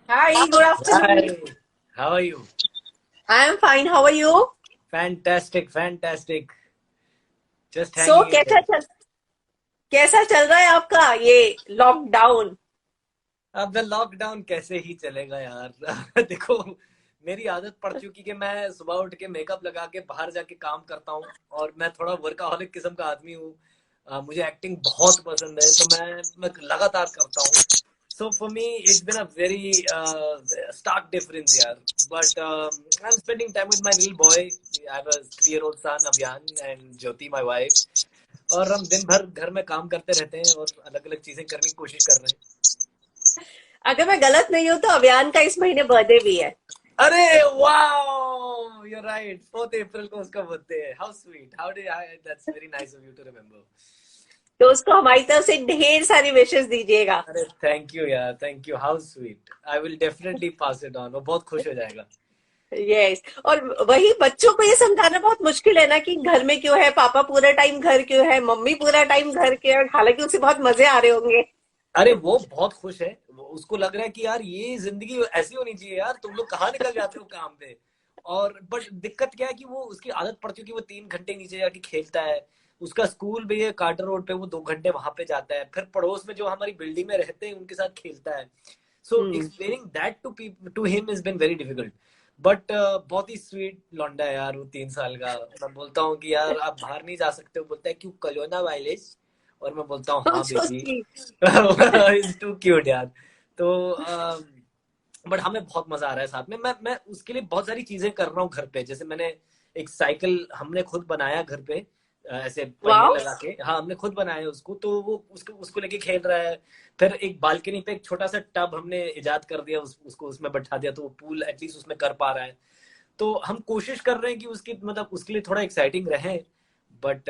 Hi, good afternoon. Hi, how are you? I am fine. How are you? Fantastic, fantastic. Just So hanging in there. कैसा चल रहा है आपका ये lockdown? अब लॉकडाउन कैसे ही चलेगा यार। देखो, मेरी आदत पड़ चुकी कि मैं सुबह उठ के मेकअप लगा के बाहर जाके काम करता हूँ। और मैं थोड़ा वर्काहॉलिक किस्म का आदमी हूँ। मुझे एक्टिंग बहुत पसंद है, तो मैं लगातार करता हूँ। So for me, it's been a very stark difference, यार. But I'm spending time with my little boy. I have a 3-year-old son, Avyan, and Jyoti, my wife. और हम दिन भर घर में काम करते रहते हैं और अलग अलग चीजें करने की कोशिश कर रहे हैं। अगर मैं गलत नहीं हूं तो अभियान का इस महीने बर्थडे भी है। अरे वाओ, यू राइट, 4 अप्रैल को उसका बर्थडे है। How sweet, how do I, that's very nice of you to remember. तो उसको हमारी तरफ से ढेर सारी विशेष दीजिएगा। अरे थैंक यू यार, thank you, how sweet. I will definitely pass it on, वो बहुत खुश हो जाएगा। यस। और वही बच्चों को ये समझाना बहुत मुश्किल है ना कि घर में क्यों है, पापा पूरा टाइम घर क्यों है, मम्मी पूरा टाइम घर क्यों है। हालांकि उसे बहुत मजे आ रहे होंगे। अरे वो बहुत खुश है। उसको लग रहा है कि यार ये जिंदगी ऐसी होनी चाहिए यार, तुम लोग कहाँ निकल जाते हो काम पे। और बट दिक्कत क्या है कि वो उसकी आदत पड़ चुकी है, वो 3 घंटे नीचे जाके खेलता है। उसका स्कूल भी है कार्टर रोड पे, वो 2 घंटे वहां पे जाता है, फिर पड़ोस में जो हमारी बिल्डिंग में रहते हैं उनके साथ खेलता है। So hmm. Explaining that to him is been very difficult. But बहुत ही स्वीट लौंडा है यार वो, 3 साल का। मैं बोलता हूँ कि यार आप बाहर नहीं जा सकते हो, बोलता है क्यों, कोरोना वायरस। और मैं बोलता हूँ हाँ so baby. Sweet. Is too cute यार। तो बट हमें बहुत मजा आ रहा है साथ में। मैं उसके लिए बहुत सारी चीजें कर रहा हूँ घर पे। जैसे मैंने एक साइकिल हमने खुद बनाया घर पे, ऐसे पहिए वाओ। लगा के। हाँ, हमने खुद बनाया उसको, तो वो उसको उसको लेके खेल रहा है। फिर एक बालकनी पे एक छोटा सा टब हमने इजाद कर दिया, उसको उसमें बैठा दिया, तो वो पूल एटलीस्ट उसमें कर पा रहा है। तो हम कोशिश कर रहे हैं कि उसकी मतलब उसके लिए थोड़ा एक्साइटिंग रहे। बट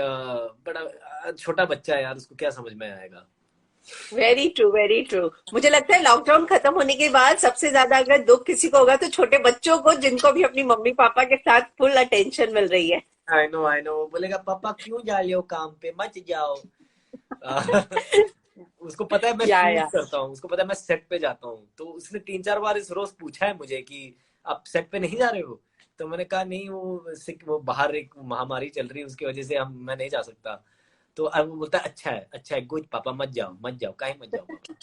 बड़ा छोटा बच्चा है यार, उसको क्या समझ में आएगा। Very true, very true. मुझे लगता है लॉकडाउन खत्म होने के बाद सबसे ज्यादा अगर दुख किसी को होगा तो छोटे बच्चों को, जिनको भी अपनी मम्मी पापा के साथ फुल अटेंशन मिल रही है। आई नो, बोलेगा पापा क्यों जा रहे हो काम पे, मत जाओ। आ, उसको पता है मैं शूट या करता हूँ, उसको पता है मैं सेट पे जाता हूँ, तो उसने 3-4 बार इस रोज पूछा है मुझे कि आप सेट पे नहीं जा रहे हो। तो मैंने कहा नहीं, वो बाहर एक महामारी चल रही है, उसकी वजह से हम मैं नहीं जा सकता। तो अब वो बोलता है अच्छा है गुड पापा, मत जाओ, कहीं मत जाओ पापा।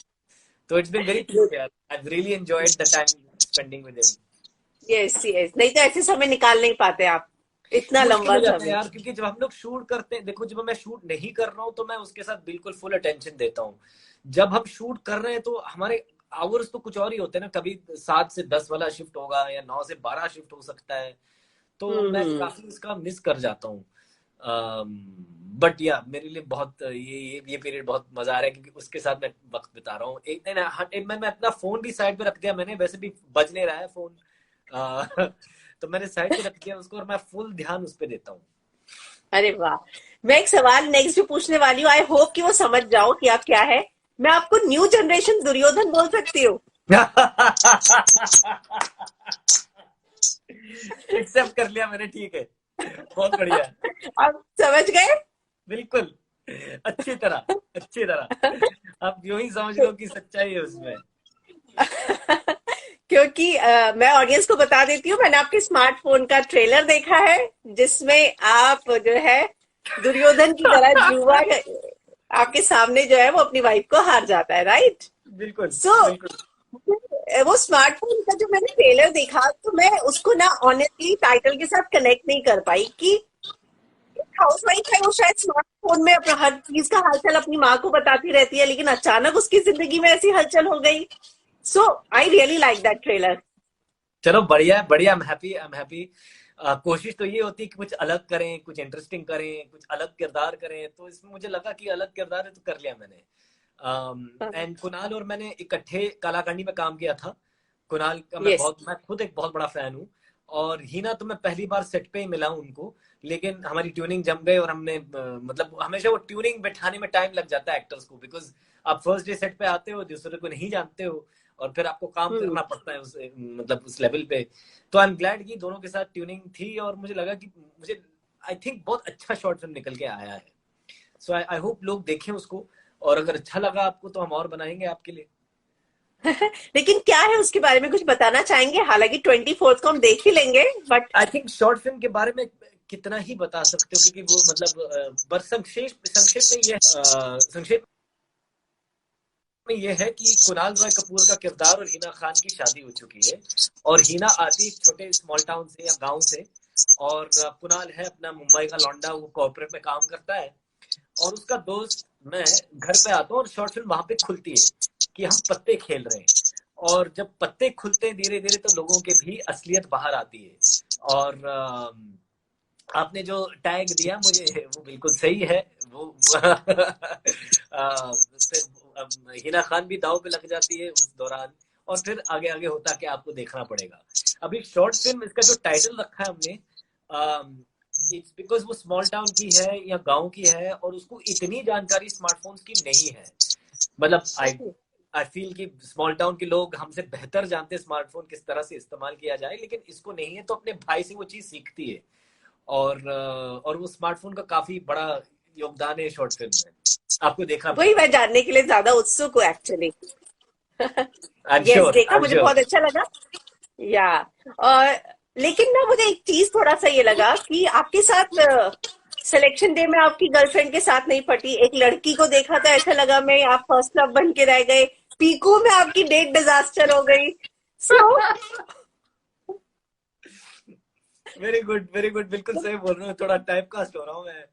तो इट्स बीन वेरी क्यूट यार, I really enjoyed the time spending with him. Yes yes, नहीं तो ऐसे समय निकाल नहीं पाते आप, इतना मुश्किल लंबा हो जाता है समय। यार, क्योंकि जब हम लोग शूट करते हैं, देखो जब मैं शूट नहीं कर रहा हूँ तो मैं उसके साथ बिल्कुल फुल अटेंशन देता हूँ। जब हम शूट कर रहे हैं तो हमारे आवर्स तो कुछ और ही होते हैं ना, कभी 7 से 10 वाला शिफ्ट होगा या 9 से 12 शिफ्ट हो सकता है। तो मैं हम्म। काफी इसका मिस कर जाता हूँ। बट या मेरे लिए बहुत ये पीरियड बहुत मजा आ रहा है, क्योंकि उसके साथ मैं वक्त बिता रहा हूँ। एक दिन मैं अपना फोन भी साइड पे रख दिया मैंने, वैसे भी बज नहीं रहा है फोन। तो मैंने साइड पे रख दिया उसको, और मैं फुल ध्यान उस पे देता हूँ। अरे वाह। मैं एक सवाल नेक्स्ट जो पूछने वाली हूँ, आई होप कि वो समझ जाओ कि आप क्या है। मैं आपको न्यू जनरेशन दुर्योधन बोल सकती हूँ? एक्सेप्ट कर लिया मैंने, ठीक है, बहुत बढ़िया। आप समझ गए? बिल्कुल, अच्छी तरह, अच्छी तरह। आप यूं ही समझ लो कि सच्चाई है उसमें। क्योंकि मैं ऑडियंस को बता देती हूँ, मैंने आपके स्मार्टफोन का ट्रेलर देखा है, जिसमें आप जो है दुर्योधन की तरह जुआ आपके सामने जो है वो अपनी वाइफ को हार जाता है, राइट? बिल्कुल, सो बिल्कुल। वो स्मार्टफोन का जो मैंने ट्रेलर देखा तो मैं उसको ना ऑनेस्टली टाइटल के साथ कनेक्ट नहीं कर पाई कि हाउस वाइफ है वो, शायद स्मार्टफोन में अपना हर चीज का हालचाल अपनी माँ को बताती रहती है, लेकिन अचानक उसकी जिंदगी में ऐसी हलचल हो गई। So I really like that trailer. चलो बढ़िया है, बढ़िया, आई एम हैप्पी। कोशिश तो ये होती है कि कुछ अलग करें, कुछ इंटरेस्टिंग करें, कुछ अलग किरदार करें, तो इसमें मुझे लगा कि अलग किरदार है तो कर लिया मैंने। एंड कुणाल और मैंने इकट्ठे कालाकांडी में काम किया था। कुणाल का यस। मैं खुद एक बहुत बड़ा फैन हूँ। और हीना तो मैं पहली बार सेट पे ही मिला हूँ उनको। लेकिन हमारी ट्यूनिंग जम गई, और हमने मतलब हमेशा वो ट्यूनिंग बैठाने में टाइम लग जाता है एक्टर्स को, बिकॉज आप फर्स्ट डे सेट पे आते हो, दूसरे को नहीं जानते हो, और फिर आपको काम हम्म। करना पड़ता है उस मतलब उस लेवल पे। तो आई एम ग्लैड कि दोनों के साथ ट्यूनिंग थी, और मुझे लगा कि मुझे आई थिंक बहुत अच्छा शॉर्ट फिल्म निकल के आया है। सो आई होप लोग देखें उसको, और अगर अच्छा लगा आपको तो हम और बनाएंगे आपके लिए। लेकिन क्या है उसके बारे में कुछ बताना चाहेंगे? हालांकि 24th को हम देख ही लेंगे, but I think short film के बारे में कितना ही बता सकते हो, क्योंकि वो मतलब बस संक्षेप में ये है कि कुणाल रॉय कपूर का किरदार और हिना खान की शादी हो चुकी है, और हिना आती एक छोटे स्मॉल टाउन से या गांव से, और कुणाल है अपना मुंबई का लौंडा, वो कॉर्पोरेट में काम करता है, और उसका दोस्त मैं घर पे आता हूँ, और शॉर्ट फिल्म वहां पे खुलती है कि हम पत्ते खेल रहे हैं, और जब पत्ते खुलते हैं धीरे धीरे तो लोगों के भी असलियत बाहर आती है। और आपने जो टैग दिया मुझे वो बिल्कुल सही है। वो फिर हिना खान भी दाव पे लग जाती है उस दौरान, और फिर आगे आगे होता कि आपको देखना पड़ेगा। अभी शॉर्ट फिल्म इसका जो टाइटल रखा है हमने, इट्स बिकॉज वो स्मॉल टाउन की है या गांव की है, और उसको इतनी जानकारी स्मार्टफोन्स की नहीं है। मतलब आई फील कि स्मॉल टाउन के लोग हमसे बेहतर जानते हैं स्मार्टफोन किस तरह से इस्तेमाल किया जाए, लेकिन इसको नहीं है, तो अपने भाई से वो चीज सीखती है। और वो स्मार्टफोन का काफी बड़ा योगदान है शॉर्ट फिल्म में, आपको देखना वही पड़ेगा। मैं जानने के लिए ज्यादा उत्सुक हूँ actually. I am yes, sure, देखा, आई एम मुझे श्योर। बहुत अच्छा लगा। या और लेकिन ना मुझे एक चीज थोड़ा सा ये लगा कि आपके साथ सिलेक्शन डे में आपकी गर्लफ्रेंड के साथ नहीं पटी, एक लड़की को देखा तो ऐसा लगा मैं आप फर्स्ट लव बन के रह गए, पीकू में आपकी डेट डिजास्टर हो गई। So very good, very good, बिल्कुल सही बोल रहे हो, थोड़ा टाइप कास्ट हो रहा हूँ मैं।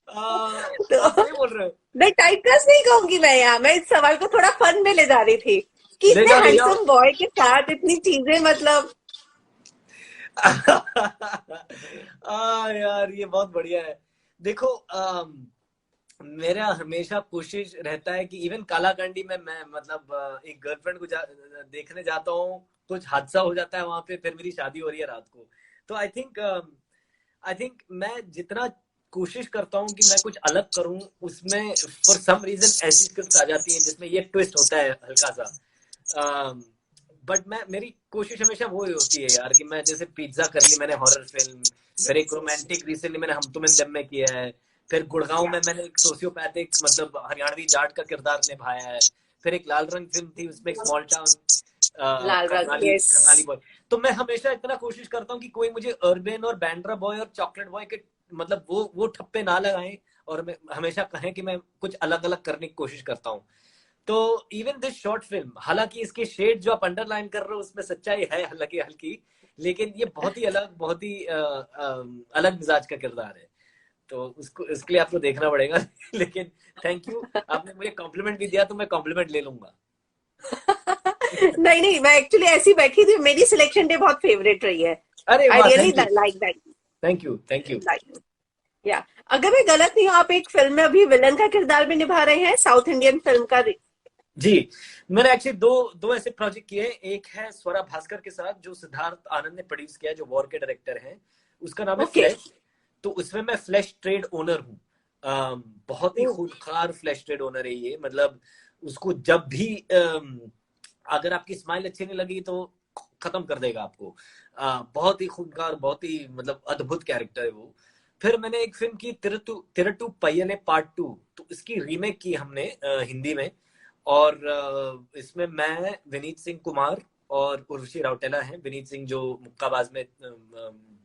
आप तो सही बोल रहे हो। मैं टाइपकास्ट नहीं कहूंगी, मैं यहाँ मैं इस सवाल को थोड़ा फन में ले जा रही थी कि ले इतने जाओ, ले जाओ। हैंडसम बॉय के साथ इतनी चीजें, मतलब। यार ये बहुत बढ़िया है। देखो मेरा हमेशा कोशिश रहता है कि इवन कालाकांडी में मैं मतलब एक गर्लफ्रेंड को देखने जाता हूँ, कुछ हादसा हो जाता है वहां पे, फिर मेरी शादी हो रही है रात को। तो आई थिंक मैं जितना कोशिश करता हूँ कि मैं कुछ अलग करूँ, उसमें फॉर सम रीजन ऐसी स्क्रिप्ट आ जाती है जिसमें ये ट्विस्ट होता है हल्का सा। बट मैं मेरी कोशिश हमेशा वो ही होती है यार, कि मैं जैसे पिज्जा कर ली मैंने हॉरर फिल्म, फिर एक रोमांटिक रिसेंटली मैंने हम तुम दम में किया है, फिर गुड़गांव में मैंने एक सोशियोपैथिक मतलब हरियाणवी जाट का किरदार निभाया है, फिर एक लाल रंग फिल्म थी उसमें एक स्मॉल टाउन लाल रंग, करनाली यस। करनाली बॉय। तो मैं हमेशा इतना कोशिश करता हूँ कि कोई मुझे अर्बन और बैंड्रा बॉय और चॉकलेट बॉय के मतलब वो ठप्पे ना लगाएं, और मैं हमेशा कहें कि मैं कुछ अलग अलग करने की कोशिश करता हूँ। तो इवन दिस शॉर्ट फिल्म, हालांकि इसके शेड जो आप अंडरलाइन कर रहे हो उसमें सच्चाई है हल्की हल्की, लेकिन ये बहुत ही अलग, बहुत ही अलग मिजाज का किरदार है, तो उसको इसके लिए आपको देखना पड़ेगा। लेकिन थैंक यू, आपने मुझे कॉम्प्लीमेंट भी दिया तो मैं कॉम्प्लीमेंट ले लूंगा। नहीं नहीं, मैं एक्चुअली ऐसी बैठी थी, मेरी सिलेक्शन डे बहुत फेवरेट रही है। अरे आई वाह, really thank you, like that. Thank you, thank you. या अगर मैं गलत नहीं हूँ, आप एक फिल्म में अभी विलन का किरदार भी निभा रहे हैं, साउथ इंडियन फिल्म का। जी, मैंने एक्चुअली दो दो ऐसे प्रोजेक्ट किए। एक है स्वरा भास्कर के साथ जो सिद्धार्थ आनंद ने प्रोड्यूस किया, जो वॉर के डायरेक्टर हैं, उसका नाम है ओके। फ्लैश। तो उसमें मैं फ्लैश ट्रेड ओनर हूँ। बहुत ही खूंखार फ्लैश ट्रेड ओनर है ये, मतलब उसको जब भी अगर आपकी स्माइल अच्छी नहीं लगी तो खत्म कर देगा आपको। बहुत ही खूंखार, बहुत ही मतलब अद्भुत कैरेक्टर है वो। फिर मैंने एक फिल्म की तिरटू तिरटू पय्यले पार्ट 2, तो इसकी रीमेक की हमने हिंदी में, और इसमें मैं, विनीत सिंह कुमार और उर्वशी राउटेला हैं। विनीत सिंह जो मुक्काबाज में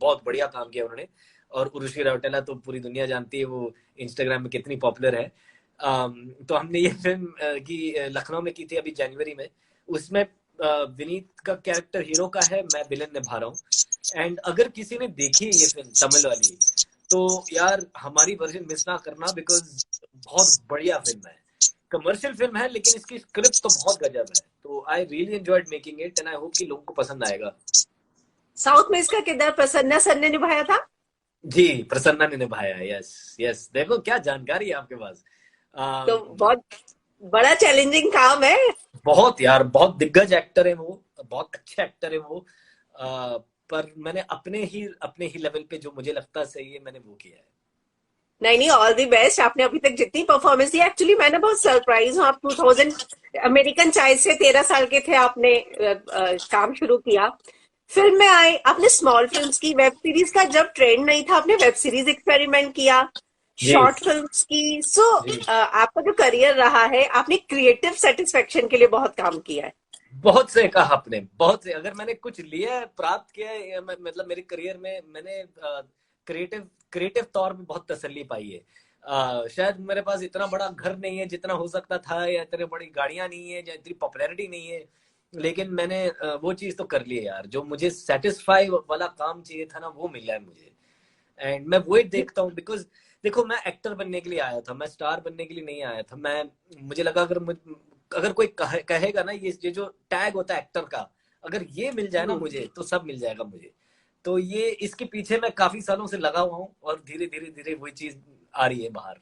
बहुत बढ़िया काम किया उन्होंने, और उर्वशी राउटेला तो पूरी दुनिया जानती है वो इंस्टाग्राम में कितनी पॉपुलर है। तो हमने ये फिल्म की लखनऊ में की थी अभी जनवरी में। उसमें विनीत का कैरेक्टर हीरो का है, मैं विलन निभा रहा हूँ। एंड अगर किसी ने देखी है ये फिल्म तमिल वाली, तो यार हमारी वर्जन मिस ना करना, बिकॉज बहुत बढ़िया फिल्म है। कमर्शियल फिल्म है लेकिन इसकी स्क्रिप्ट तो बहुत गजब है, तो I really enjoyed making it, and I hope कि लोगों को पसंद आएगा। साउथ में इसका किरदार प्रसन्ना सर ने निभाया था। जी, प्रसन्ना ने निभाया। यस, यस, देखो क्या जानकारी है आपके पास। तो अम, बहुत बड़ा चैलेंजिंग काम है। बहुत यार, बहुत दिग्गज एक्टर है वो, बहुत अच्छे एक्टर है वो। पर मैंने अपने ही लेवल पे जो मुझे लगता है सही है, मैंने वो किया है। नहीं नहीं, ऑल दी बेस्ट। आपने अभी तक जितनी परफॉर्मेंस दी, एक्चुअली मैंने बहुत सरप्राइज हूँ। आप 2000 अमेरिकन चाइल्ड से 13 साल के थे, आपने काम शुरू किया, फिल्म में आए, आपने स्मॉल फिल्म्स की, वेब सीरीज का जब ट्रेंड नहीं था आपने वेब सीरीज एक्सपेरिमेंट किया, जी, शॉर्ट फिल्म्स की। सो जी। आपका जो करियर रहा है, आपने क्रिएटिव सेटिस्फेक्शन के लिए बहुत काम किया है। बहुत से कहा आपने, बहुत से। अगर मैंने कुछ लिया है, प्राप्त किया है, मतलब मेरे करियर में मैंने क्रिएटिव क्रिएटिव तौर पे बहुत तसल्ली पाई है। शायद मेरे पास इतना बड़ा घर नहीं है जितना हो सकता था, या इतनी बड़ी गाड़ियां नहीं है, या इतनी पॉपुलैरिटी नहीं है, लेकिन मैंने वो चीज तो कर ली है यार। जो मुझे सेटिस्फाई वाला काम चाहिए था ना, वो मिला है मुझे। एंड मैं वही देखता हूँ, बिकॉज देखो, मैं एक्टर बनने के लिए आया था, मैं स्टार बनने के लिए नहीं आया था। मैं मुझे लगा अगर कोई कहेगा ना, ये जो टैग होता है एक्टर का, अगर ये मिल जाए ना मुझे, तो सब मिल जाएगा मुझे। तो ये इसके पीछे मैं काफी सालों से लगा हुआ हूँ, और धीरे धीरे धीरे वही चीज आ रही है बाहर।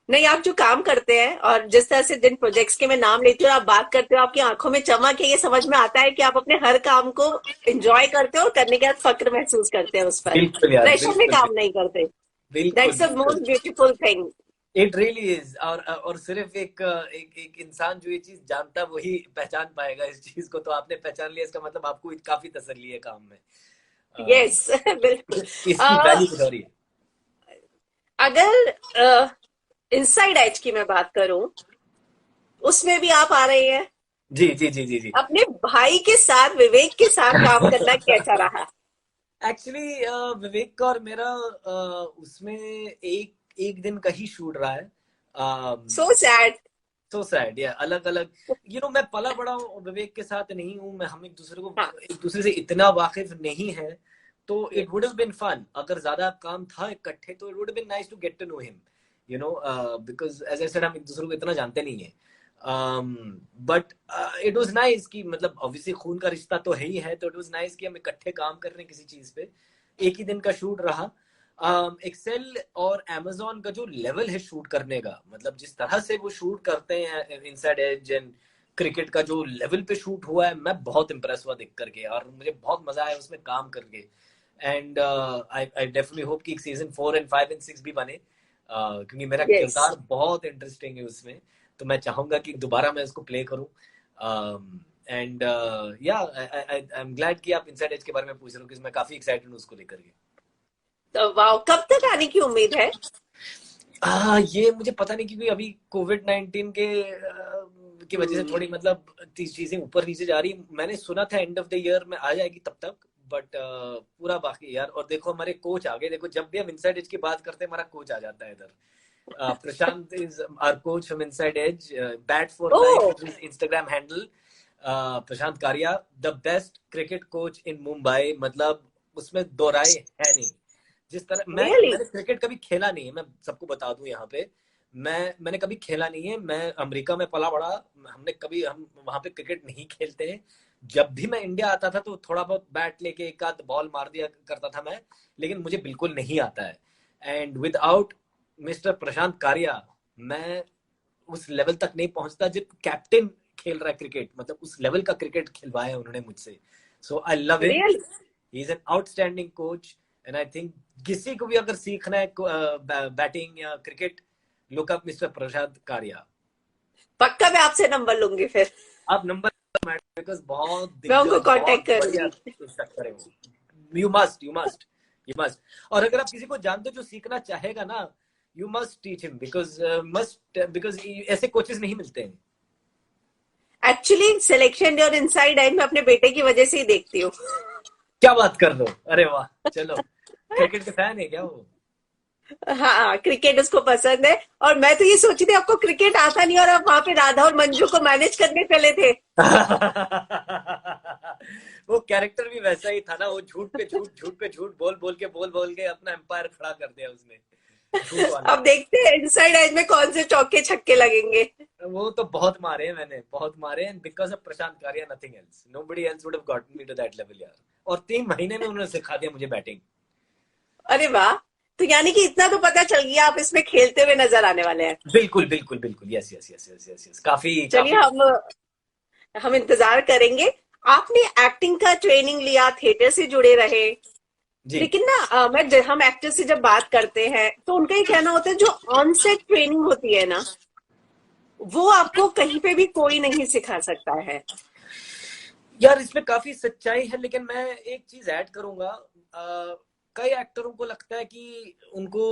नहीं, आप जो काम करते हैं और जिस तरह से जिन प्रोजेक्ट्स के मैं नाम लेती हूँ और आप बात करते हो, आपकी आंखों में चमक है, ये समझ में आता है कि आप अपने हर काम को एंजॉय करते हो और करने के बाद फक्र महसूस करते हैं उस पर। बिल्कुल यार, प्रेशर में बिल्कुल काम नहीं करते। बिल्कुल दैट्स द बिल्कुल। Most beautiful thing. It really is. और सिर्फ एक इंसान जो ये चीज जानता है, वही पहचान पाएगा इस चीज को। तो आपने पहचान लिया, इसका मतलब आपको काफी तसल्ली है काम में। यस। बिल्कुल। इसकी वैल्यू कुछ और ही है। अगर इनसाइड एज की मैं बात करूं, उसमें भी आप आ रहे हैं। जी जी जी जी जी। अपने भाई के साथ, विवेक के साथ काम करना कैसा रहा? एक्चुअली विवेक का और मेरा उसमें एक एक दिन का ही शूट रहा है। So sad. सो सैड, या अलग अलग। मैं पला बड़ा हूँ विवेक के साथ नहीं हूँ। मैं हम हाँ। एक दूसरे से इतना वाकिफ नहीं है। तो it would have been fun अगर ज्यादा काम था इकट्ठे, तो it would have been nice to get to know him, because as I said, हम एक दूसरे को इतना जानते नहीं है। बट इट वाज नाइस कि, मतलब ऑब्वियसली खून का रिश्ता तो है ही है, तो इट वाज नाइस कि हम इकट्ठे काम कर रहे हैं किसी चीज पे। एक ही दिन का शूट रहा। एक्सेल और amazon का जो लेवल है शूट करने का, मतलब जिस तरह से वो शूट करते हैं इनसाइड एज एंड क्रिकेट का जो लेवल पे शूट हुआ है, मैं बहुत इंप्रेस हुआ देख करके, और मुझे बहुत मजा आया उसमें काम करके। एंड आई डेफिनेटली होप कि सीजन 4 एंड 5 एंड 6 भी बने, क्योंकि मेरा यस। किरदार बहुत इंटरेस्टिंग है उसमें। तो मैं चाहूंगा कि दोबारा मैं उसको प्ले करूं। एंड या आई एम ग्लैड कि आप इनसाइड एज के बारे में पूछ रहे हो, क्योंकि मैं काफी एक्साइटेड हूँ उसको लेकर के। तो वाह, कब तक आने की उम्मीद है? ये मुझे पता नहीं, क्योंकि अभी कोविड-19 की वजह से थोड़ी, मतलब चीजें ऊपर नीचे जा रही। मैंने सुना था एंड ऑफ द ईयर में आ जाएगी तब तक, बट पूरा बाकी यार। और देखो हमारे कोच आ गए, देखो जब भी हम इनसाइड एज की बात करते हैं, हमारा कोच आ जाता है इधर। Prashant is our coach from Inside Edge, bat for life oh. Is his Instagram handle. Prashant Karia, the best cricket coach in Mumbai, मतलब उसमें दो राय है नहीं। जिस तरह रियली? मैंने क्रिकेट कभी खेला नहीं है, मैं सबको बता दूं यहाँ पे। मैंने कभी खेला नहीं है, मैं अमेरिका में पला बड़ा। हम वहां पे क्रिकेट नहीं खेलते हैं। जब भी मैं इंडिया आता था, तो थोड़ा बहुत बैट लेके एक आध बॉल मार दिया करता था मैं, लेकिन मुझे बिल्कुल नहीं आता है। एंड विदाउट मिस्टर प्रशांत कारिया, मैं उस लेवल तक नहीं पहुंचता जित कैप्टन खेल रहा है क्रिकेट, मतलब उस लेवल का क्रिकेट खिलवाया उन्होंने मुझसे। So I love him. Real? He is an outstanding coach. And I think किसी को भी अगर सीखना है बैटिंग या cricket, look up mister Prashant Karia. पक्का मैं आपसे नंबर लूंगी फिर। आप नंबर, बिकॉज बहुत मैं उनको दिग्गज, कांटेक्ट बहुत बढ़िया करूंगी। इंस्ट्रक्टर है वो। You must. और अगर आप किसी को जानते हो जो सीखना चाहेगा ना, you must teach him, because ऐसे कोचेस नहीं मिलते हैं। एक्चुअली सिलेक्शन डे और इनसाइड एज मैं अपने बेटे की वजह से ही देखती हूँ। क्या बात कर रहे हो, अरे वाह, चलो। क्रिकेट के फैन है क्या वो? हाँ, क्रिकेट उसको पसंद है। और मैं तो ये सोची थी आपको क्रिकेट आता नहीं और आप वहां पे राधा और मंजू को मैनेज करने चले थे। वो कैरेक्टर भी वैसा ही था ना, वो झूठ पे झूठ बोल बोल के अपना एम्पायर खड़ा कर दिया उसने, झूठ वाला। अब देखते हैं इनसाइड एज में कौन से चौके छक्के लगेंगे। वो तो बहुत मारे हैं मैंने, बहुत मारे हैं, because of Prashant Kariya, nothing else, nobody else would have gotten me to that level यार। और 3 महीने में उन्होंने सिखा दिया मुझे बैटिंग। अरे वाह। तो यानी कि इतना तो पता चल गया, आप इसमें खेलते हुए नजर आने वाले हैं। बिल्कुल बिल्कुल बिल्कुल, yes yes yes yes yes yes, काफी चलिए, काफी। हम इंतजार करेंगे। आपने एक्टिंग का ट्रेनिंग लिया, थिएटर से जुड़े रहे, जी। लेकिन ना हम एक्टर से जब बात करते हैं तो उनका ही कहना होता है जो ऑन सेट ट्रेनिंग होती है ना, वो आपको कहीं पे भी कोई नहीं सिखा सकता है। यार इसमें काफी सच्चाई है, लेकिन मैं एक चीज ऐड करूंगा। कई एक्टरों को लगता है कि उनको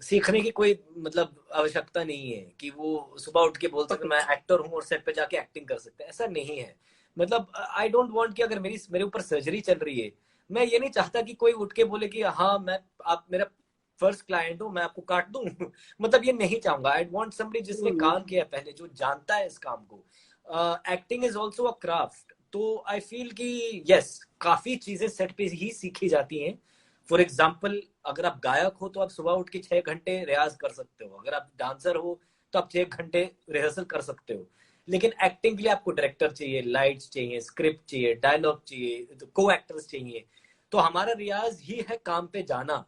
सीखने की कोई मतलब आवश्यकता नहीं है, कि वो सुबह उठ के बोल सकते ओके। मैं एक्टर हूँ और सेट पे जाके एक्टिंग कर सकते हैं। ऐसा नहीं है। मतलब आई डोंट वांट कि अगर मेरे ऊपर सर्जरी चल रही है, मैं ये नहीं चाहता कि कोई उठ के बोले कि हाँ मैं आप मेरा फर्स्ट क्लाइंट हो, मैं आपको काट दूं। मतलब ये नहीं चाहूंगा। आई वांट समबडी जिसने काम किया है पहले, जो जानता है इस काम को। Acting is also a craft. तो आई फील कि यस, काफी चीजें सेट पे ही सीखी जाती हैं। फॉर एग्जाम्पल, अगर आप गायक हो तो आप सुबह उठ के 6 घंटे रियाज कर सकते हो। अगर आप डांसर हो तो आप 6 घंटे रिहर्सल कर सकते हो। लेकिन एक्टिंग के लिए आपको डायरेक्टर चाहिए, लाइट्स चाहिए, स्क्रिप्ट चाहिए, डायलॉग चाहिए, तो को एक्टर्स चाहिए। तो हमारा रियाज ही है काम पे जाना।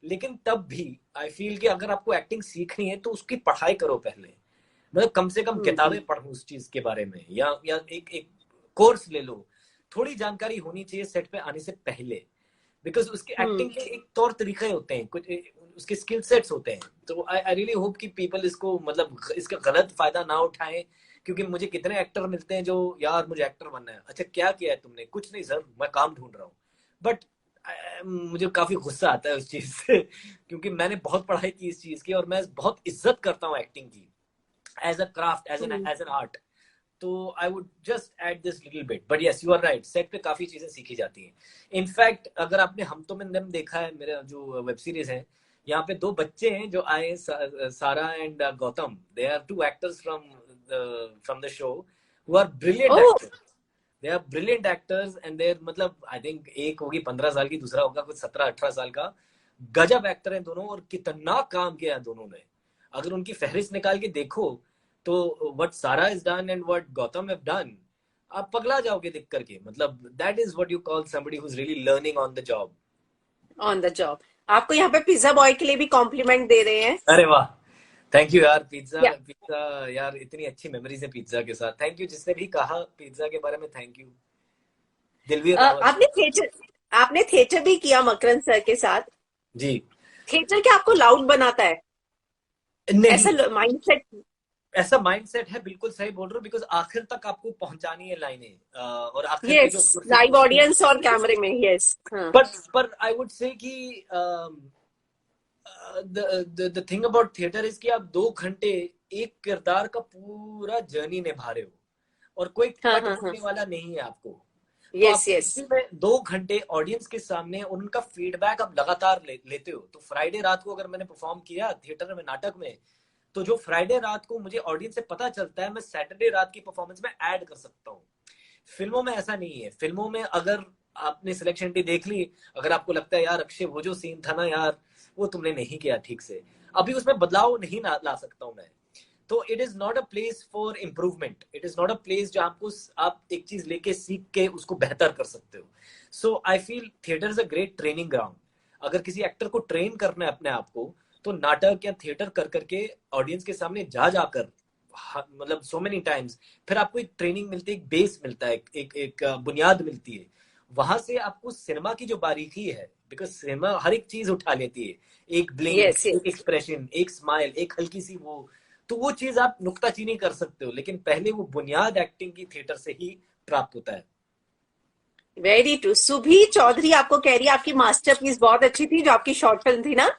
लेकिन तब भी आई फील कि अगर आपको एक्टिंग सीखनी है तो उसकी पढ़ाई करो पहले। मतलब कम से कम किताबें पढ़ो उस चीज के बारे में, या एक एक कोर्स ले लो। थोड़ी जानकारी होनी चाहिए सेट पे आने से पहले। बिकॉज उसके एक्टिंग के एक तौर तरीके होते हैं, कुछ उसके स्किल सेट्स होते हैं। तो आई रियली होप कि पीपल इसको मतलब इसका गलत फायदा ना उठाएं। क्योंकि मुझे कितने एक्टर मिलते हैं जो यार मुझे एक्टर बनना है। अच्छा क्या किया है तुमने? कुछ नहीं सर, मैं काम ढूंढ रहा हूँ। बट मुझे काफी गुस्सा आता है उस चीज से। क्योंकि मैंने बहुत पढ़ाई की इस चीज की, और मैं बहुत इज्जत करता हूँ एक्टिंग की as a craft, as an art. तो I would just add this little bit. But yes, you are right, set पे काफी चीजें सीखी जाती हैं। इनफैक्ट अगर आपने हम तो मैंने देखा है, मेरा जो वेब सीरीज है, यहाँ पे 2 बच्चे हैं जो आए हैं, Sara and Gautam. They are 2 actors from the show who are brilliant oh. Actors. They are brilliant actors and there मतलब आई थिंक एक होगी 15 साल की, दूसरा होगा कुछ 17-18 साल का। गजब एक्टर हैं दोनों, और कितना काम किया है दोनों ने। अगर उनकी फहरिस्त निकाल के देखो तो व्हाट सारा is done and what Gautam have done, आप पगला जाओगे देख करके। मतलब that is what you call somebody who is really learning on the job. On the job. आपको यहाँ पे पिज्जा बॉय के लिए भी कॉम्प्लीमेंट दे रहे हैं। अरे वाह, थैंक यू यार। पिज्जा, या पिज्जा यार, इतनी अच्छी मेमोरीज है पिज्जा के साथ। थैंक यू जिसने भी कहा पिज्जा के बारे में, थैंक यू। दिलवीर रावत। आपने थिएटर भी किया मकरंद सर के साथ। जी। थिएटर क्या आपको लाउड बनाता है? ऐसा नहीं, माइंडसेट। ऐसा माइंडसेट है, बिल्कुल सही बोल रहे हो। बिकॉज आखिर तक आपको पहुंचानी है लाइनें, और आखिर पे यस, जो कुर्सी लाइव कुर्सी। ऑडियंस और कैमरे में, यस। हाँ। पर आई वुड से कि the thing about theatre is कि आप 2 घंटे एक किरदार का पूरा जर्नी निभा रहे हो, और कोई हाँ कट हाँ हाँ। बोलने वाला नहीं है आपको। तो यस आप यस। उसी में 2 घंटे ऑडियंस के सामने उनका फीडबैक आप लगातार लेते हो। तो फ्राइडे रात को अगर मैंने परफॉर्म किया थिएटर में, नाटक में, तो जो फ्राइडे रात को मुझे ऑडियंस से पता चलता है, मैं सैटरडे रात की परफॉर्मेंस में ऐड कर सकता हूँ। फिल्मों में ऐसा नहीं है। फिल्मों में अगर आपने सिलेक्शन डे देख ली, अगर आपको लगता है यार अक्षय वो जो सीन था ना यार, वो तुमने नहीं किया ठीक से, अभी उसमें बदलाव नहीं ला सकता हूं मैं। तो it is not a place for improvement. It is not a place जहां आपको आप एक चीज लेके सीख के उसको बेहतर कर सकते हो। So I feel theatre is a great training ground. अगर किसी एक्टर को ट्रेन करना है अपने आप को, तो नाटक या थिएटर कर करके ऑडियंस के सामने जा जाकर, मतलब सो मेनी टाइम्स, फिर आपको एक ट्रेनिंग मिलती है, एक बेस मिलता है, एक बुनियाद मिलती है। वहां से आपको सिनेमा की जो बारीकी है, बिकॉज सिनेमा हर एक चीज उठा लेती है, एक ब्लिंक, यस एक यस। एक्सप्रेशन, एक स्माइल, एक हल्की सी वो, तो वो चीज आप नुक्ताचीनी कर सकते हो। लेकिन पहले वो बुनियाद एक्टिंग की थिएटर से ही प्राप्त होता है। Very true. सुभी चौधरी आपको कह रही है आपकी मास्टरपीस बहुत अच्छी थी, जो आपकी शॉर्ट फिल्म थी ना।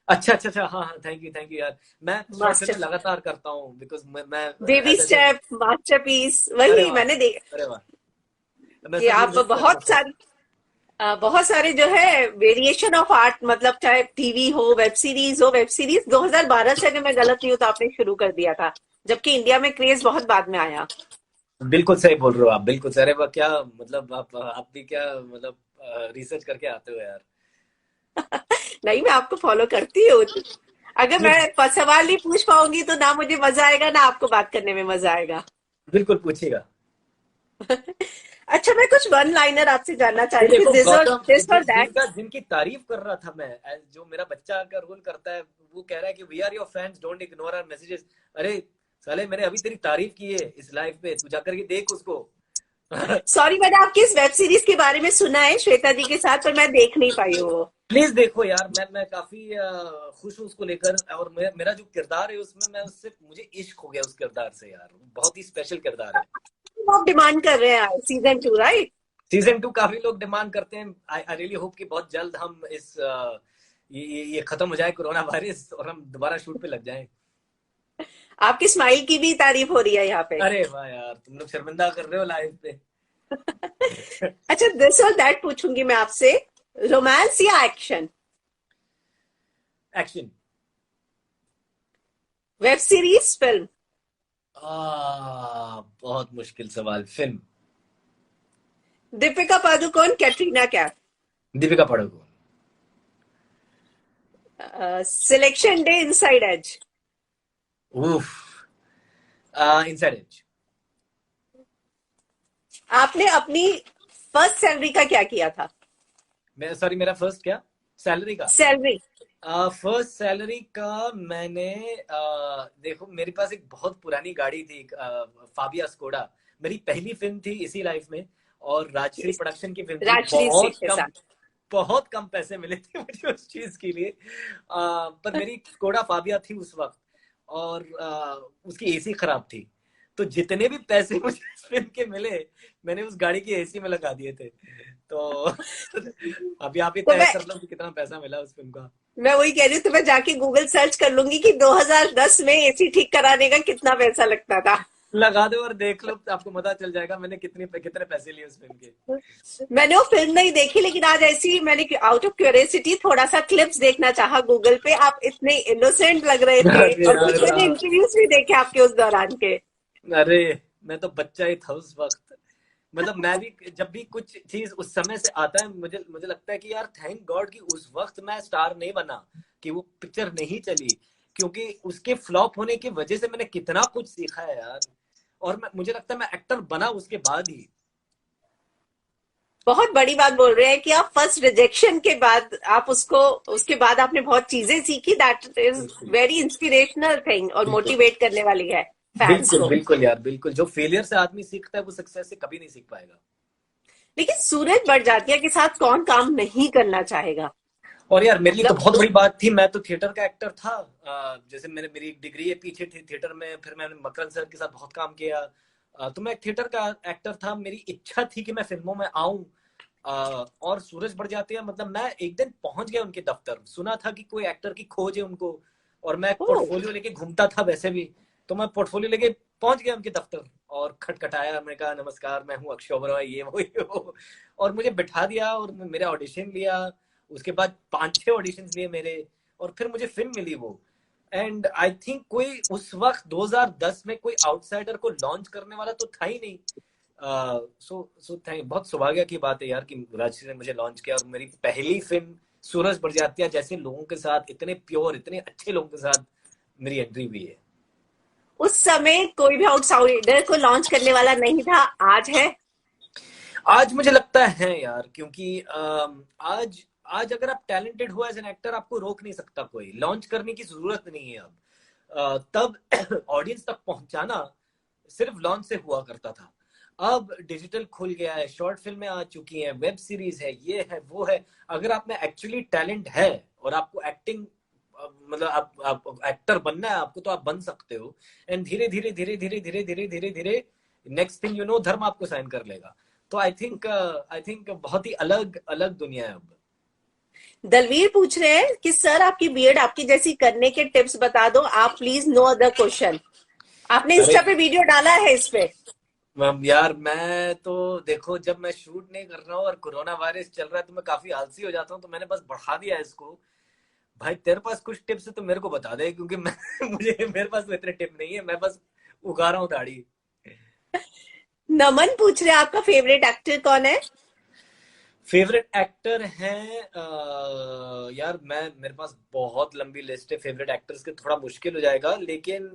अच्छा अच्छा अच्छा, हाँ हाँ, थैंक यू यार। मैं शॉर्ट फिल्म मास्टर, लगातार करता हूँ, बिकॉज मैं baby age a. Step, masterpiece, अरे वही वाह, मैंने देख अरे वाह, मैं कि सब ये आप मिस कर रहा था। बहुत सारे जो है वेरिएशन ऑफ आर्ट, मतलब चाहे टीवी हो, वेब सीरीज हो। वेब सीरीज 2012 से, अगर मैं गलत नहीं हूँ तो आपने शुरू कर दिया था, जबकि इंडिया में क्रेज बहुत बाद में आया। बिल्कुल सही बोल रहे हो आप, बिल्कुल सही। अरे वाह, क्या मतलब आप भी क्या मतलब रिसर्च करके आते हो यार। नहीं, मैं आपको फॉलो करती हूँ। अगर नहीं, मैं सवाल नहीं पूछ पाऊंगी तो ना मुझे मजा आएगा, ना आपको बात करने में मजा आएगा। बिल्कुल पूछिएगा। अच्छा, मैं कुछ वन लाइनर आपसे जानना चाह ये रही थी, देखो दिस और गौतम, दिस और दैट। जिनकी तारीफ कर रहा था मैं, जो मेरा बच्चा का रोल करता है, वो कह रहा है कि we are your fans, don't ignore our messages. अरे साले, मैंने अभी तेरी तारीफ की है इस लाइव पे, तू जाकर के देख उसको। सॉरी, मैंने आपकी इस वेब सीरीज के बारे में सुना है श्वेता जी के साथ, पर मैं देख नहीं पाई हूँ वो। प्लीज देखो यार। मैं काफी खुश हूँ उसको लेकर। और मेरा जो किरदार है उसमें, मैं उससे मुझे इश्क हो गया उस किरदार से यार। बहुत ही स्पेशल किरदार है। आप डिमांड कर रहे हैं सीजन 2, राइट? सीजन 2 काफी लोग डिमांड करते हैं। आई रियली होप कि बहुत जल्द हम इस ये खत्म हो जाए कोरोना वायरस और हम दोबारा शूट पे लग जाएं। आपकी स्माइल की भी तारीफ हो रही है यहाँ पे। अरे वाह यार, तुम लोग शर्मिंदा कर रहे हो लाइव पे। अच्छा, दिस और दैट पूछूंगी मैं आपसे, रोमांस या action? Action. Web series, film? बहुत मुश्किल सवाल। Film. Deepika Padukone, Katrina Kaif? Deepika Padukone. Selection Day, Inside Edge? उफ। Inside Edge. आपने अपनी फर्स्ट सैलरी का क्या किया था? मैं सॉरी, मेरा फर्स्ट क्या? सैलरी का? सैलरी। फर्स्ट सैलरी का मैंने देखो, मेरे पास एक बहुत पुरानी गाड़ी थी, फाबिया स्कोडा। मेरी पहली फिल्म थी इसी लाइफ में, और राजश्री प्रोडक्शन की फिल्म थी। राजश्री सिंह के साथ? बहुत कम पैसे मिले थे मुझे उस चीज के लिए। पर मेरी स्कोडा फाबिया थी उस वक्त, और उसकी एसी खराब थी। तो जितने भी पैसे मुझे इस फिल्म के मिले, मैंने उस गाड़ी की एसी में लगा दिए थे। तो अभी आप ही तो तय मैं कर लो कि कितना पैसा मिला उस फिल्म का। मैं वही कह रही हूँ, तो मैं जाके गूगल सर्च कर लूंगी कि 2010 में एसी ठीक कराने का कितना पैसा लगता था। लगा दो और देख लो, तो आपको पता चल जाएगा मैंने कितने पैसे लिए उस फिल्म के। मैंने वो फिल्म नहीं देखी, लेकिन आज ऐसी ही मैंने आउट ऑफ क्यूरियोसिटी थोड़ा सा क्लिप्स देखना चाहा गूगल पे। आप इतने इनोसेंट लग रहे थे, अरे और कुछ मैंने यार, इंटरव्यूज भी देखे आपके उस दौरान के। अरे मैं तो बच्चा ही था उस वक्त। मतलब मैं भी जब भी कुछ चीज उस समय से आता है, मुझे मुझे लगता है कि यार थैंक गॉड कि उस वक्त मैं स्टार नहीं बना, कि वो पिक्चर नहीं चली, क्योंकि उसके फ्लॉप होने की वजह से मैंने कितना कुछ सीखा है यार। और मुझे लगता है मैं एक्टर बना उसके बाद ही। बहुत बड़ी बात बोल रहे हैं कि आप फर्स्ट रिजेक्शन के बाद आप उसको, उसके बाद आपने बहुत चीजें सीखी। दैट इज बिल्कुल वेरी इंस्पिरेशनल थिंग, और बिल्कुल मोटिवेट करने वाली है फैंस बिल्कुल को। बिल्कुल यार, बिल्कुल। जो फेलियर से आदमी सीखता है वो सक्सेस से कभी नहीं सीख पाएगा। लेकिन सूरज बड़जात्या के साथ कौन काम नहीं करना चाहेगा? और यार मेरे लिए तो मतलब बहुत बड़ी बात थी, मैं तो थिएटर का एक्टर था। जैसे मेरी एक डिग्री है पीछे थी थिएटर में, फिर मैंने मकरंद सर के साथ बहुत काम किया। तो मैं एक थिएटर का एक्टर था, मेरी इच्छा थी कि मैं फिल्मों में आऊं। और सूरज बड़जात्या, मतलब मैं एक दिन पहुंच गया उनके दफ्तर, सुना था कि कोई एक्टर की खोज है उनको, और मैं ओ, पोर्टफोलियो लेके घूमता था वैसे भी। तो मैं पोर्टफोलियो लेके पहुंच गया उनके दफ्तर, और खटखटाया, मैंने कहा नमस्कार, मैं हूँ अक्षय ओबरॉय, ये वो। और मुझे बिठा दिया और मेरा ऑडिशन लिया। उसके बाद 5-6 ऑडिशन लिए मेरे, और फिर मुझे फिल्म मिली वो। एंड आई थिंक कोई उस वक्त 2010 में कोई आउटसाइडर को लॉन्च करने वाला तो था ही नहीं। सो थैंक, बहुत सौभाग्य की बात है यार कि राजश्री ने मुझे लॉन्च किया, और मेरी पहली फिल्म सूरज बड़जात्या जैसे लोगों के साथ, इतने प्योर, इतने अच्छे लोगों के साथ मेरी एंट्री हुई है। उस समय कोई भी आउटसाइडर को लॉन्च करने वाला नहीं था, आज है। आज मुझे लगता है यार, क्योंकि आज आज अगर आप टैलेंटेड हो एज एन एक्टर, आपको रोक नहीं सकता कोई, लॉन्च करने की जरूरत नहीं है अब। तब ऑडियंस तक पहुंचाना सिर्फ लॉन्च से हुआ करता था। अब डिजिटल खुल गया है, शॉर्ट फिल्में आ चुकी हैं, वेब सीरीज है, ये है वो है। अगर आप में एक्चुअली टैलेंट है और आपको एक्टिंग, मतलब आप एक्टर बनना है आपको, तो आप बन सकते हो। एंड धीरे धीरे धीरे धीरे धीरे धीरे धीरे धीरे नेक्स्ट थिंग यू नो, धर्म आपको साइन कर लेगा। तो आई थिंक बहुत ही अलग अलग दुनिया है अब। दलवीर पूछ रहे हैं कि सर आपकी बीएड आपकी जैसी करने के टिप्स बता दो आप प्लीज, नो अदर क्वेश्चन। आपने अरे इंस्टा पे वीडियो डाला है इस पे? यार, मैं तो देखो, जब मैं शूट नहीं कर रहा हूँ और कोरोना वायरस चल रहा है, तो मैं काफी आलसी हो जाता हूँ, तो मैंने बस बढ़ा दिया इसको। भाई तेरे पास कुछ टिप्स है तो मेरे को बता दे, क्योंकि मैं मुझे मेरे पास तो इतने टिप नहीं है, मैं बस उगा रहा हूँ दाढ़ी। नमन पूछ रहे हैं आपका फेवरेट एक्टर कौन है? फेवरेट एक्टर हैं, यार मैं, मेरे पास बहुत लंबी लिस्ट है फेवरेट एक्टर्स के, थोड़ा मुश्किल हो जाएगा, लेकिन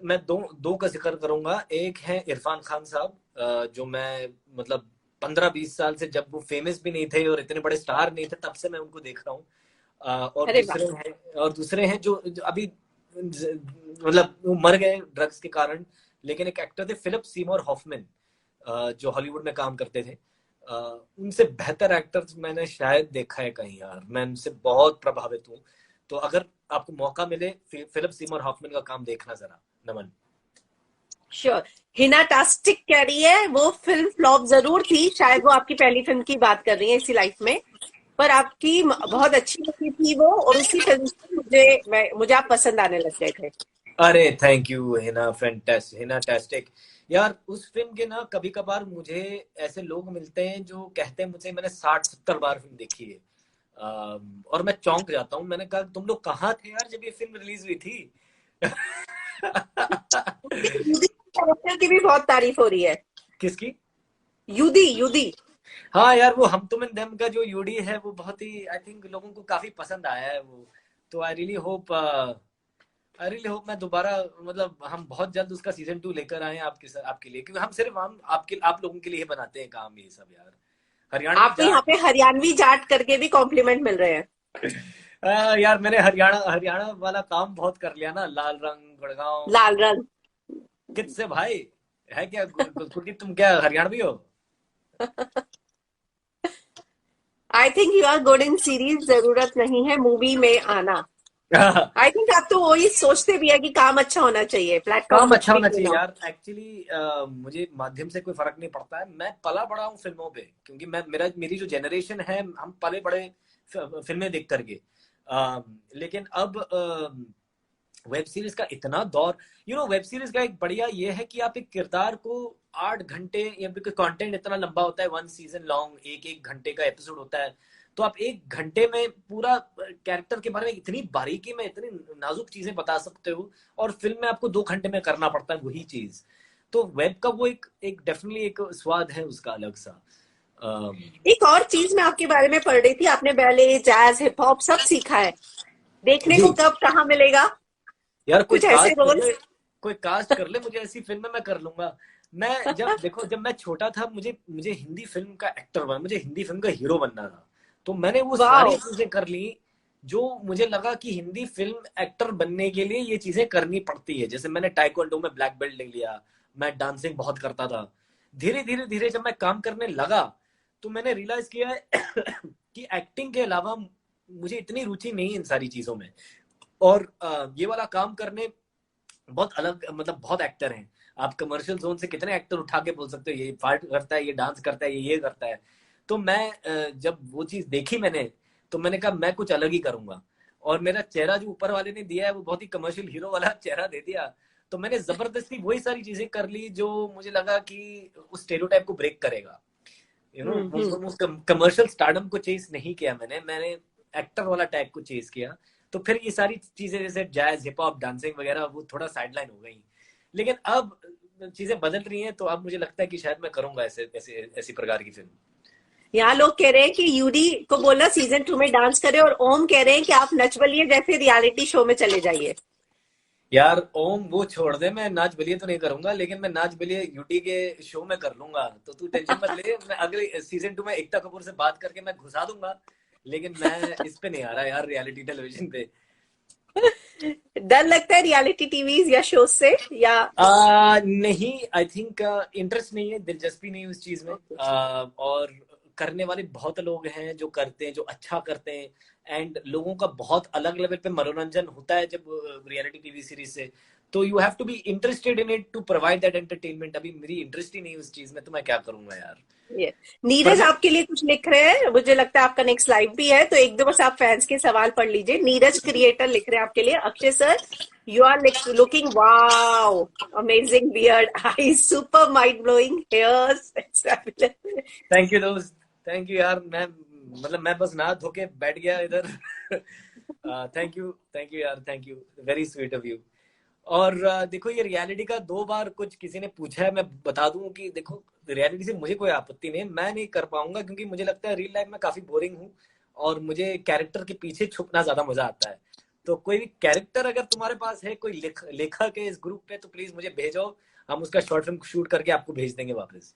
मैं दो दो का जिक्र करूंगा। एक है इरफान खान साहब, जो मैं, मतलब 15-20 साल से, जब वो फेमस भी नहीं थे और इतने बड़े स्टार नहीं थे, तब से मैं उनको देख रहा हूँ। अरे वाह। और दूसरे हैं जो अभी, मतलब वो मर गए ड्रग्स के कारण, लेकिन एक एक्टर थे फिलिप सीमोर हॉफमैन, जो हॉलीवुड में काम करते थे। उनसे बेहतर एक्टर्स मैंने शायद देखा है कहीं यार, मैं उनसे बहुत प्रभावित हूँ। तो अगर आपको मौका मिले, फिलिप सीमोर हॉफमैन का काम देखना जरा, नमन। श्योर। हिनाटास्टिक कह रही है वो फिल्म फ्लॉप जरूर थी, शायद वो आपकी पहली फिल्म की बात कर रही है इसी लाइफ में, पर आपकी बहुत अच्छी लगी थी वो, और उसी फिल्म से मुझे आप पसंद आने लग गए थे। अरे thank you Hina, fantastic, Hina tastic. यार उस फिल्म के ना कभी कभार मुझे ऐसे लोग मिलते हैं जो कहते हैं मुझे मैंने 60-70 बार फिल्म देखी है। और मैं चौंक जाता हूँ। मैंने कहा तुम लोग कहाँ थे यार जब ये फिल्म रिलीज हुई थी? कैरेक्टर की भी बहुत तारीफ हो रही है। किसकी? युदी, युदी। हाँ यार, वो हम तुम एंड देम का जो यूडी है वो बहुत ही आई थिंक लोगों को काफी पसंद आया है वो। तो आई रियली होप मैं दोबारा, मतलब हम बहुत जल्द उसका सीजन 2 लेकर आए आपके लिए, क्योंकि हम सिर्फ हम आपके आप लोगों के लिए बनाते हैं काम ये सब यार। हरियाणवी आपको यहाँ जाट। पे हरियाणवी जाट करके भी कॉम्प्लीमेंट मिल रहे हैं। यार मैंने हरियाणा हरियाणा वाला काम बहुत कर लिया ना, लाल रंग, गुड़गांव। लाल रंग। किससे भाई? है क्या कुलदीप, तुम क्या हरियाणवी हो? I think you are good in series, जरूरत नहीं है मूवी में आना। आई थिंक आप तो वही सोचते भी है कि काम अच्छा होना चाहिए, प्लेटफॉर्म काम कुछ अच्छा भी होना क्यों चाहिए ना हो। यार। एक्चुअली मुझे माध्यम से कोई फर्क नहीं पड़ता है। मैं पला बड़ा हूँ फिल्मों पे, क्योंकि मेरी जो जनरेशन है हम पले बड़े फिल्में देख करके। लेकिन अब वेब सीरीज का इतना दौर, वेब सीरीज का एक बढ़िया ये है कि आप एक किरदार को 8 घंटे, या फिर कंटेंट इतना लंबा होता है, 1 सीजन लॉन्ग, एक एक घंटे का एपिसोड होता है। तो आप 1 घंटे में पूरा कैरेक्टर के बारे में इतनी बारीकी में इतनी नाजुक चीजें बता सकते हो, और फिल्म में आपको 2 घंटे में करना पड़ता है वही चीज। तो वेब का वो एक एक डेफिनेटली एक स्वाद है उसका अलग सा। अम, एक और चीज मैं आपके बारे में पढ़ रही थी, आपने बैले, जैज, हिप हॉप सब सीखा है, देखने जी को कब कहाँ मिलेगा? यार, कोई कुछ ऐसे कास्ट कर रोल। ले, कोई कास्ट कर ले मुझे ऐसी फिल्म में, मैं कर लूंगा। मैं जब देखो जब मैं छोटा था, मुझे मुझे हिंदी फिल्म का एक्टर बनना, मुझे हिंदी फिल्म का हीरो बनना था। तो मैंने वो सारी वाह। चीजें कर ली जो मुझे लगा कि हिंदी फिल्म एक्टर बनने के लिए ये चीजें करनी पड़ती है। जैसे मैंने टाइक्वांडो में ब्लैक बेल्ट ले लिया, मैं डांसिंग बहुत करता था। धीरे धीरे धीरे जब मैं काम करने लगा तो मैंने रियलाइज किया है कि एक्टिंग के अलावा मुझे इतनी रुचि नहीं है इन सारी चीजों में। और ये वाला काम करने बहुत अलग, मतलब बहुत एक्टर हैं। आप कमर्शियल जोन से कितने एक्टर उठा के बोल सकते हो ये फाइट करता है, ये डांस करता है, ये करता है। तो मैं जब वो चीज देखी मैंने, तो मैंने कहा मैं कुछ अलग ही करूंगा। और मेरा चेहरा जो ऊपर वाले ने दिया है वो बहुत ही कमर्शियल हीरो वाला चेहरा दे दिया। तो मैंने जबरदस्ती वही सारी चीजें कर ली जो मुझे लगा कि उस स्टेरियोटाइप को ब्रेक करेगा। हम्म। उस कमर्शियल स्टारडम को चेस नहीं किया मैंने मैंने एक्टर वाला टैग को चेस किया। तो फिर ये सारी चीजें जैसे जैज, हिप हॉप, डांसिंग वगैरह वो थोड़ा साइडलाइन हो गई। लेकिन अब चीजें बदल रही हैं, तो अब मुझे लगता है कि शायद मैं करूंगा ऐसे ऐसे ऐसी प्रकार की फिल्म। यहाँ लोग कह रहे हैं कि यूडी को बोलना सीजन 2 में डांस करे, और ओम कह रहे हैं कि आप नच बलिए जैसे रियलिटी शो में चले जाइए। यार ओम वो छोड़ दे, मैं नाच बलिए तो नहीं करूंगा, लेकिन मैं नाच बलिए यूटी के शो में कर लूंगा। तो तू टेंशन मत ले, मैं अगले सीजन 2 में एकता कपूर से बात करके मैं घुसा दूंगा। लेकिन मैं इस पे नहीं आ रहा यार, रियलिटी टेलीविजन पे। डर लगता है रियलिटी टीवी या शो से, या? नहीं, आई थिंक इंटरेस्ट नहीं है, दिलचस्पी नहीं उस चीज में। और करने वाले बहुत लोग हैं जो करते हैं, जो अच्छा करते हैं। एंड लोगों का बहुत अलग लेवल पे मनोरंजन होता है जब रियलिटी टीवी सीरीज से। तो you have to be interested in it to provide that entertainment. अभी मेरी इंटरेस्ट ही नहीं उस चीज में, तो मैं क्या करूंगा यार। ये पर नीरज मैं आपके लिए कुछ लिख रहे हैं, मुझे लगता है आपका नेक्स्ट लाइव भी है, तो एक दो बस आप फैंस के सवाल पढ़ लीजिए। नीरज क्रिएटर लिख रहे हैं आपके लिए, Akshay sir you are looking wow, amazing beard, eyes, super mind blowing hairs. Thank you दोस्त, थैंक यू यार। मैं बस नहा धो के बैठ गया इधर। थैंक यू यार, thank you, very sweet of you. और देखो ये रियलिटी का 2 बार कुछ किसी ने पूछा है, मैं बता दूं कि देखो रियलिटी से मुझे कोई आपत्ति नहीं है, मैं नहीं कर पाऊंगा क्योंकि मुझे लगता है रियल लाइफ में काफी बोरिंग हूँ। और मुझे कैरेक्टर के पीछे छुपना ज्यादा मजा आता है। तो कोई भी कैरेक्टर अगर तुम्हारे पास है, कोई लेखक है इस ग्रुप पे, तो प्लीज मुझे भेजो। हम उसका शॉर्ट फिल्म शूट करके आपको भेज देंगे वापस।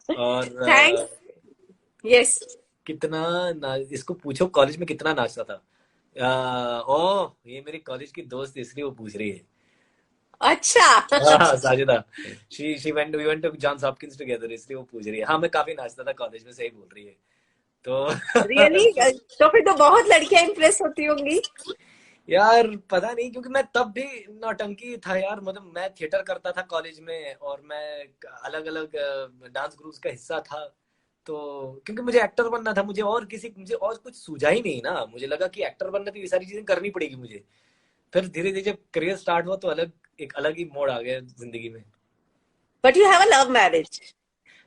और थैंक्स। यस। कितना इसको पूछो कॉलेज में कितना नाचता था। ओह, ये मेरी कॉलेज की दोस्त, इसलिए वो पूछ रही है। अच्छा। हाँ Sajida, we went to Johns Hopkins together, इसलिए वो पूछ रही है। हाँ मैं काफी नाचता था कॉलेज में, सही बोल रही है। तो रियली? तो फिर तो बहुत लड़कियां इंप्रेस होती होंगी। यार पता नहीं, क्योंकि मैं तब भी नौटंकी था यार। मतलब मैं थिएटर करता था कॉलेज में, और मैं अलग अलग डांस ग्रुप्स का हिस्सा था। तो क्योंकि मुझे एक्टर बनना था, मुझे और कुछ सूझा ही नहीं ना। मुझे लगा कि एक्टर बनना तो ये सारी चीजें करनी पड़ेगी मुझे। फिर धीरे धीरे जब करियर स्टार्ट हुआ तो एक अलग ही मोड़ आ गया जिंदगी में। But you have a love marriage.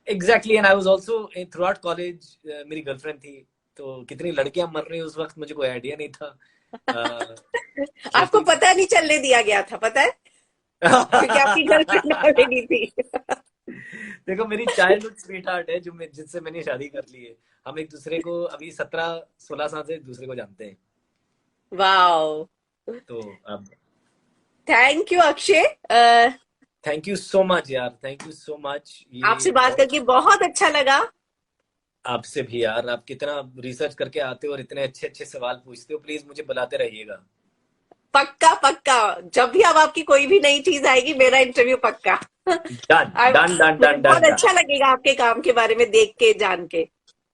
Exactly, and I was also through out college. मेरी गर्लफ्रेंड थी। तो कितनी लड़कियां मर रही उस वक्त मुझे कोई आइडिया नहीं था। अ, आपको क्योंकि पता नहीं चलने दिया गया था, पता है, क्योंकि आपकी गर्लफ्रेंड ऑलरेडी थी। देखो, मेरी चाइल्डहुड स्वीट हार्ट है जिससे मैंने शादी कर ली है। हम एक दूसरे को अभी 17-16 साल से एक दूसरे को जानते हैं। वाओ। तो अब thank you Akshay. Thank you so much यार, थैंक यू सो मच। ये आपसे बात बहुत करके बहुत अच्छा लगा। आपसे भी यार, आप कितना रिसर्च करके आते हो और इतने अच्छे अच्छे सवाल पूछते हो। प्लीज मुझे बुलाते रहिएगा। पक्का पक्का। जब भी अब आपकी कोई भी नई चीज आएगी, मेरा इंटरव्यू पक्का। डन डन डन मुझे डन बहुत डन डन। अच्छा लगेगा आपके काम के बारे में देख के, जान के।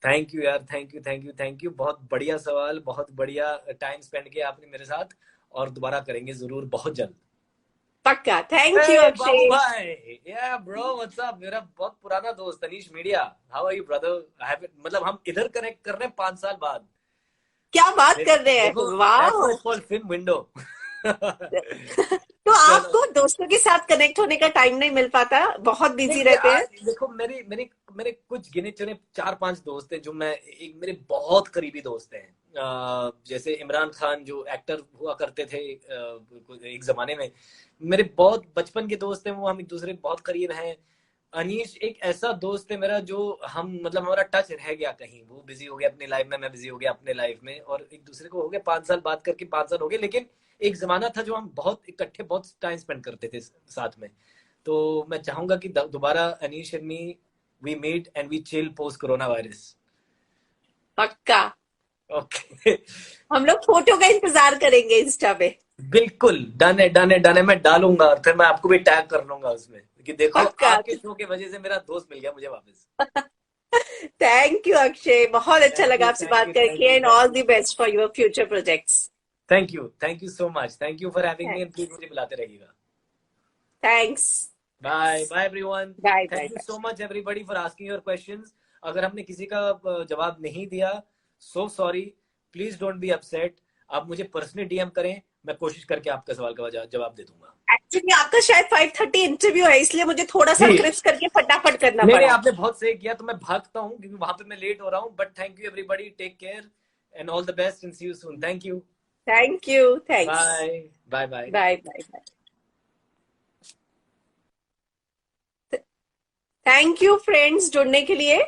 थैंक यू यार, thank you thank you thank you. बहुत बढ़िया सवाल, बहुत बढ़िया टाइम स्पेंड किया आपने मेरे साथ। और दोबारा करेंगे जरूर बहुत जल्द। पक्का। थैंक यू Hey बाबू अक्षय। भाई, yeah bro, what's up? मेरा बहुत पुराना दोस्त Anish media. How are you brother? मतलब हम इधर कनेक्ट कर रहे हैं 5 साल बाद। क्या बात कर रहे देखो, हैं, दैट्स वाह। What is called film window. तो चलो। आपको दोस्तों के साथ कनेक्ट होने का टाइम नहीं मिल पाता, बहुत बिजी नहीं रहते हैं। देखो, मेरी मेरी मेरे कुछ गिने चुने 4-5 दोस्त हैं जो मैं एक मेरे बहुत करीबी दोस्त हैं। जैसे इमरान खान जो एक्टर हुआ करते थे एक जमाने में, मेरे बहुत बचपन के दोस्त हैं वो। हम एक दूसरे के बहुत करीब हैं। अनीश एक ऐसा दोस्त है मेरा जो हम मतलब हमारा टच रह गया कहीं। वो बिजी हो गया अपनी लाइफ में, मैं बिजी हो गया अपने लाइफ में, और एक दूसरे को हो गया 5 साल बात करके। 5 साल हो गए, लेकिन एक जमाना था जो हम बहुत इकट्ठे बहुत टाइम स्पेंड करते थे साथ में। तो मैं चाहूंगा कि दोबारा Anish and me, we meet and we chill post corona virus. पक्का। ओके। हम लोग फोटो का इंतजार करेंगे इंस्टा पे। बिल्कुल, डन है डन है डन है। मैं डालूंगा और फिर मैं आपको भी टैग कर लूंगा उसमें कि देखो, पक्का। आपके शो की वजह से मेरा दोस्त मिल गया मुझे वापस। थैंक यू अक्षय, बहुत अच्छा थैंक लगा यू आपसे थैंक बात यू थैंक करके, you and thank all you the best for your future projects. Thank you so much. Thank you for having me, and please मुझे बुलाते रहिएगा। Thanks. Bye bye everyone. Bye bye thank you bye. So much everybody for asking your questions. अगर हमने किसी का जवाब नहीं दिया, so sorry. Please don't be upset. आप मुझे पर्सनली डीएम करें, मैं कोशिश करके आपका सवाल का जवाब दे दूंगा। एक्चुअली आपका शायद 5:30 इंटरव्यू है, इसलिए मुझे थोड़ा सा जी, क्रिप्स करके फटाफट करना नहीं नहीं, पड़ा। आपने बहुत सही किया। तो मैं भागता हूँ क्योंकि वहां पे मैं लेट हो रहा हूँ। But thank you everybody, take care and all the best and see you soon. Thank you. Thank you, thanks. Bye bye bye. Bye bye bye. Thank you friends जुड़ने के लिए।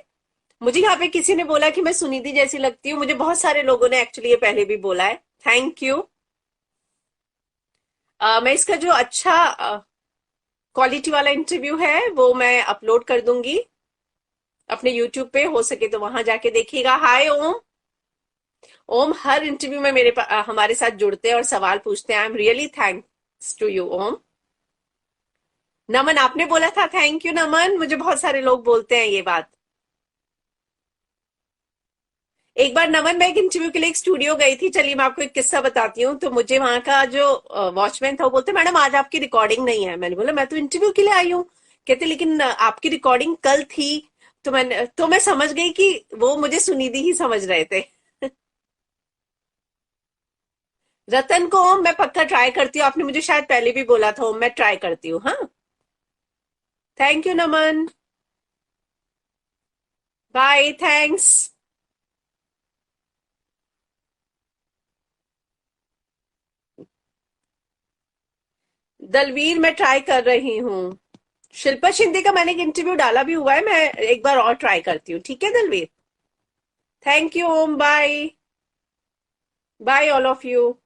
मुझे यहाँ पे किसी ने बोला कि मैं सुनिधि जैसी लगती हूँ, मुझे बहुत सारे लोगों ने एक्चुअली ये पहले भी बोला है। Thank you. मैं इसका जो अच्छा क्वालिटी वाला इंटरव्यू है वो मैं अपलोड कर दूंगी अपने यूट्यूब पे, हो सके तो वहां जाके देखिएगा। हाय ओम। ओम हर इंटरव्यू में हमारे साथ जुड़ते हैं और सवाल पूछते हैं। I am really thanks to you Om. Naman, आपने बोला था थैंक यू नमन, मुझे बहुत सारे लोग बोलते हैं ये बात। एक बार नमन, मैं एक इंटरव्यू के लिए एक स्टूडियो गई थी। चलिए मैं आपको एक किस्सा बताती हूँ। तो मुझे वहां का जो वॉचमैन था वो बोलते, मैडम आज आपकी रिकॉर्डिंग नहीं है। मैंने बोला मैं तो इंटरव्यू के लिए आई हूँ। कहते लेकिन आपकी रिकॉर्डिंग कल थी। तो मैं समझ गई कि वो मुझे सुनिधि ही समझ रहे थे। रतन को ओम मैं पक्का ट्राई करती हूँ, आपने मुझे शायद पहले भी बोला था ओम, मैं ट्राई करती हूँ। हाँ, thank you Naman. Bye, thanks. Dalvir मैं ट्राई कर रही हूँ। शिल्पा शिंदे का मैंने एक इंटरव्यू डाला भी हुआ है, मैं एक बार और ट्राई करती हूँ। ठीक है Dalvir. Thank you Om, bye. Bye all of you.